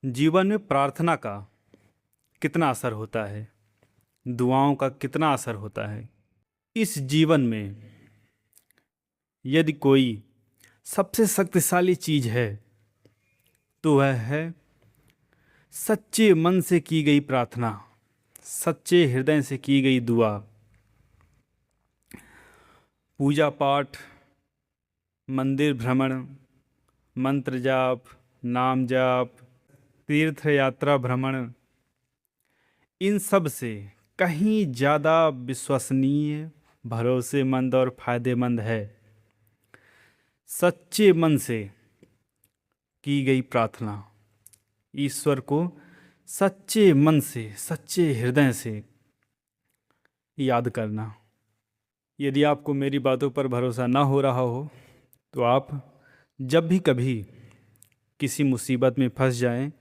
जीवन में प्रार्थना का कितना असर होता है, दुआओं का कितना असर होता है। इस जीवन में यदि कोई सबसे शक्तिशाली चीज है तो वह है सच्चे मन से की गई प्रार्थना, सच्चे हृदय से की गई दुआ। पूजा पाठ, मंदिर भ्रमण, मंत्र जाप, नाम जाप, तीर्थ यात्रा भ्रमण, इन सब से कहीं ज़्यादा विश्वसनीय, भरोसेमंद और फायदेमंद है सच्चे मन से की गई प्रार्थना। ईश्वर को सच्चे मन से, सच्चे हृदय से याद करना। यदि आपको मेरी बातों पर भरोसा ना हो रहा हो तो आप जब भी कभी किसी मुसीबत में फंस जाएं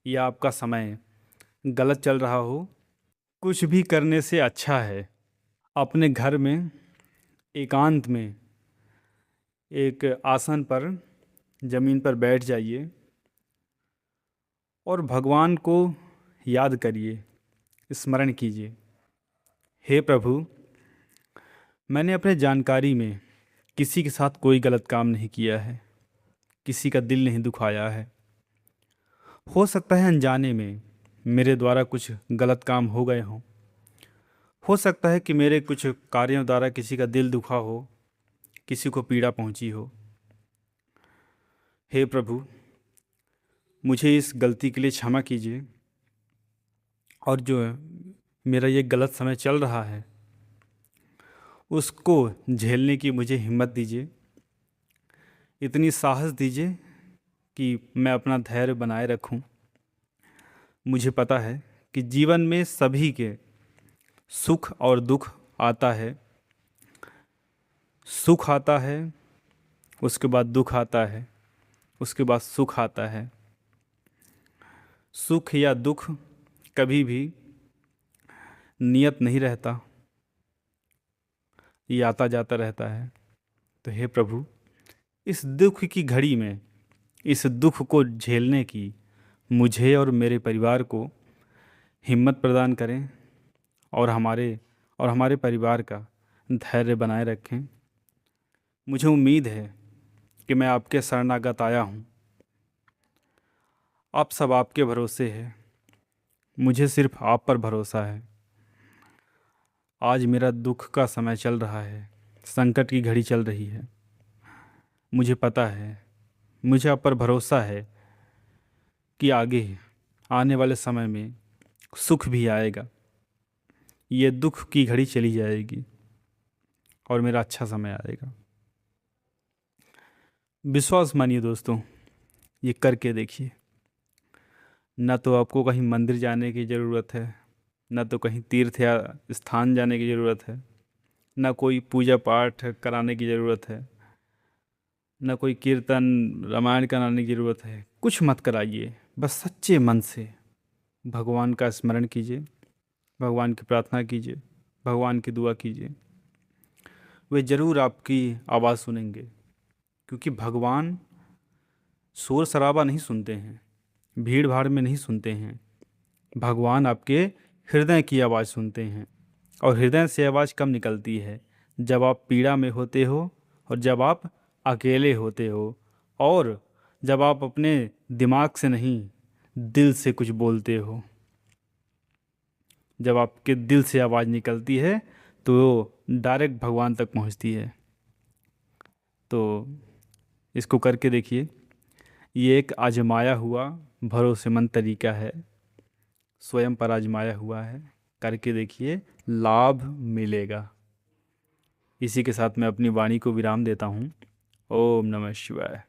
या आपका समय गलत चल रहा हो, कुछ भी करने से अच्छा है अपने घर में एकांत में एक आसन पर, ज़मीन पर बैठ जाइए और भगवान को याद करिए, स्मरण कीजिए। हे प्रभु, मैंने अपने जानकारी में किसी के साथ कोई गलत काम नहीं किया है, किसी का दिल नहीं दुखाया है। हो सकता है अनजाने में मेरे द्वारा कुछ गलत काम हो गए हों। हो सकता है कि मेरे कुछ कार्यों द्वारा किसी का दिल दुखा हो, किसी को पीड़ा पहुंची हो। हे प्रभु, मुझे इस गलती के लिए क्षमा कीजिए और जो मेरा ये गलत समय चल रहा है उसको झेलने की मुझे हिम्मत दीजिए, इतनी साहस दीजिए कि मैं अपना धैर्य बनाए रखूं। मुझे पता है कि जीवन में सभी के सुख और दुख आता है। सुख आता है, उसके बाद दुख आता है, उसके बाद सुख आता है। सुख या दुख कभी भी नियत नहीं रहता, ये आता जाता रहता है। तो हे प्रभु, इस दुख की घड़ी में, इस दुख को झेलने की मुझे और मेरे परिवार को हिम्मत प्रदान करें और हमारे परिवार का धैर्य बनाए रखें। मुझे उम्मीद है कि मैं आपके शरणागत आया हूँ। आप सब आपके भरोसे हैं, मुझे सिर्फ आप पर भरोसा है। आज मेरा दुख का समय चल रहा है, संकट की घड़ी चल रही है। मुझे पता है, मुझे आप पर भरोसा है कि आगे आने वाले समय में सुख भी आएगा। ये दुख की घड़ी चली जाएगी और मेरा अच्छा समय आएगा। विश्वास मानिए दोस्तों, ये करके देखिए। न तो आपको कहीं मंदिर जाने की ज़रूरत है, न तो कहीं तीर्थ या स्थान जाने की ज़रूरत है, न कोई पूजा पाठ कराने की ज़रूरत है, न कोई कीर्तन रामायण कराने की ज़रूरत है। कुछ मत कराइए, बस सच्चे मन से भगवान का स्मरण कीजिए, भगवान की प्रार्थना कीजिए, भगवान की दुआ कीजिए। वे ज़रूर आपकी आवाज़ सुनेंगे, क्योंकि भगवान शोर शराबा नहीं सुनते हैं, भीड़ भाड़ में नहीं सुनते हैं। भगवान आपके हृदय की आवाज़ सुनते हैं। और हृदय से आवाज़ कब निकलती है? जब आप पीड़ा में होते हो, और जब आप अकेले होते हो, और जब आप अपने दिमाग से नहीं, दिल से कुछ बोलते हो। जब आपके दिल से आवाज़ निकलती है तो डायरेक्ट भगवान तक पहुंचती है। तो इसको करके देखिए। ये एक आजमाया हुआ भरोसेमंद तरीका है, स्वयं पर आजमाया हुआ है। करके देखिए, लाभ मिलेगा। इसी के साथ मैं अपनी वाणी को विराम देता हूँ। ओम नमः शिवाय।